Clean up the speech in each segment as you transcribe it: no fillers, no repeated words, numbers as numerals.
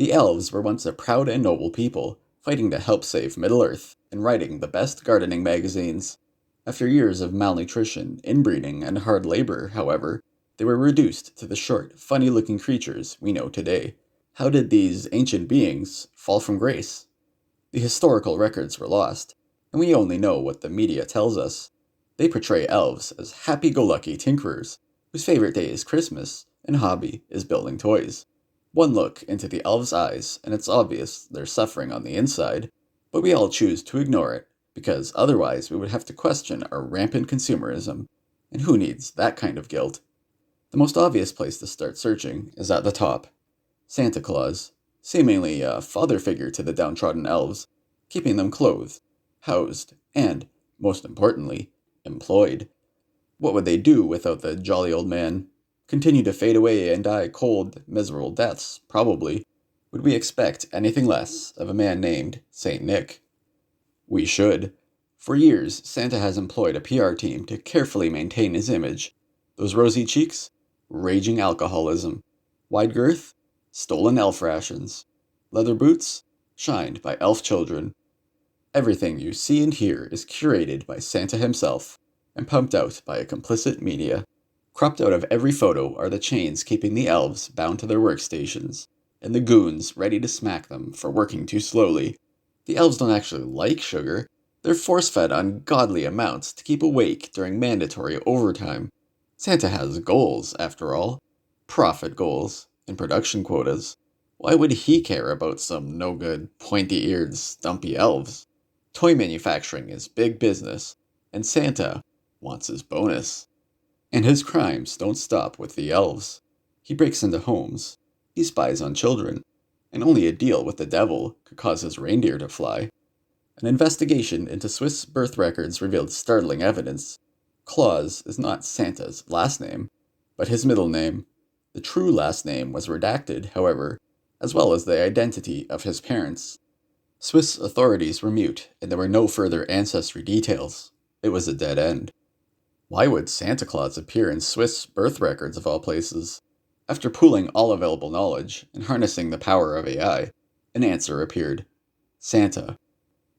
The elves were once a proud and noble people, fighting to help save Middle-earth and writing the best gardening magazines. After years of malnutrition, inbreeding, and hard labor, however, they were reduced to the short, funny-looking creatures we know today. How did these ancient beings fall from grace? The historical records were lost, and we only know what the media tells us. They portray elves as happy-go-lucky tinkerers, whose favorite day is Christmas and hobby is building toys. One look into the elves' eyes, and it's obvious they're suffering on the inside, but we all choose to ignore it, because otherwise we would have to question our rampant consumerism, and who needs that kind of guilt? The most obvious place to start searching is at the top. Santa Claus, seemingly a father figure to the downtrodden elves, keeping them clothed, housed, and, most importantly, employed. What would they do without the jolly old man? Continue to fade away and die cold, miserable deaths, probably. Would we expect anything less of a man named Saint Nick? We should. For years, Santa has employed a PR team to carefully maintain his image. Those rosy cheeks? Raging alcoholism. Wide girth? Stolen elf rations. Leather boots? Shined by elf children. Everything you see and hear is curated by Santa himself, and pumped out by a complicit media. Cropped out of every photo are the chains keeping the elves bound to their workstations, and the goons ready to smack them for working too slowly. The elves don't actually like sugar. They're force-fed ungodly amounts to keep awake during mandatory overtime. Santa has goals, after all. Profit goals and production quotas. Why would he care about some no-good, pointy-eared, stumpy elves? Toy manufacturing is big business, and Santa wants his bonus. And his crimes don't stop with the elves. He breaks into homes, he spies on children, and only a deal with the devil could cause his reindeer to fly. An investigation into Swiss birth records revealed startling evidence. Claus is not Santa's last name, but his middle name. The true last name was redacted, however, as well as the identity of his parents. Swiss authorities were mute, and there were no further ancestry details. It was a dead end. Why would Santa Claus appear in Swiss birth records of all places? After pooling all available knowledge and harnessing the power of AI, an answer appeared. Santa.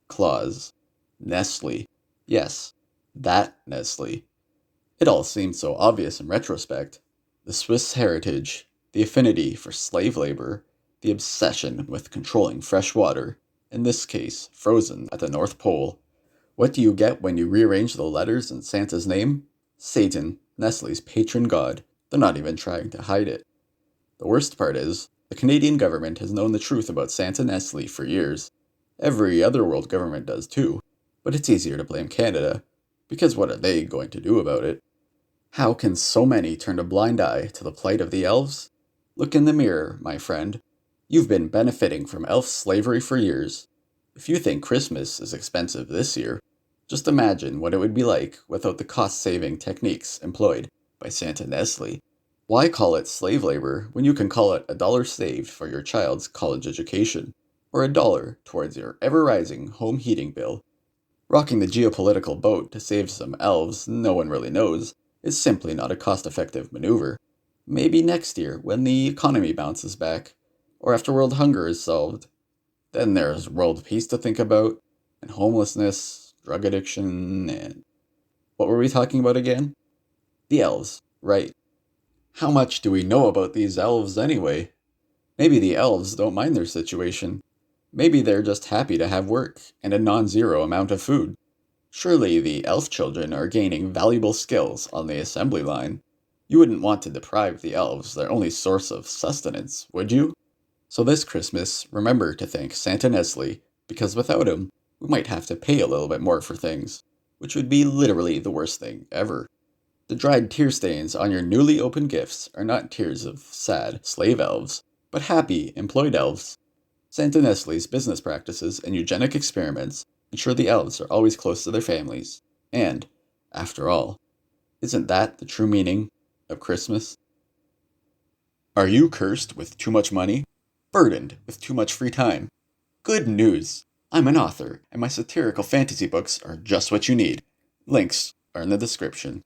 Claus. Nestle. Yes, that Nestle. It all seemed so obvious in retrospect. The Swiss heritage, the affinity for slave labor, the obsession with controlling fresh water, in this case, frozen at the North Pole. What do you get when you rearrange the letters in Santa's name? Satan, Nestle's patron god. They're not even trying to hide it. The worst part is, the Canadian government has known the truth about Santa Nestle for years. Every other world government does too, but it's easier to blame Canada, because what are they going to do about it? How can so many turn a blind eye to the plight of the elves? Look in the mirror, my friend. You've been benefiting from elf slavery for years. If you think Christmas is expensive this year, just imagine what it would be like without the cost-saving techniques employed by Santa Nestle. Why call it slave labor when you can call it $1 saved for your child's college education, or $1 towards your ever-rising home heating bill? Rocking the geopolitical boat to save some elves no one really knows is simply not a cost-effective maneuver. Maybe next year, when the economy bounces back, or after world hunger is solved. Then there's world peace to think about, and homelessness, drug addiction, and... What were we talking about again? The elves, right. How much do we know about these elves anyway? Maybe the elves don't mind their situation. Maybe they're just happy to have work and a non-zero amount of food. Surely the elf children are gaining valuable skills on the assembly line. You wouldn't want to deprive the elves their only source of sustenance, would you? So this Christmas, remember to thank Santa Nestle, because without him, we might have to pay a little bit more for things, which would be literally the worst thing ever. The dried tear stains on your newly opened gifts are not tears of sad slave elves, but happy employed elves. Santa Nestle's business practices and eugenic experiments ensure the elves are always close to their families. And, after all, isn't that the true meaning of Christmas? Are you cursed with too much money? Burdened with too much free time? Good news! I'm an author, and my satirical fantasy books are just what you need. Links are in the description.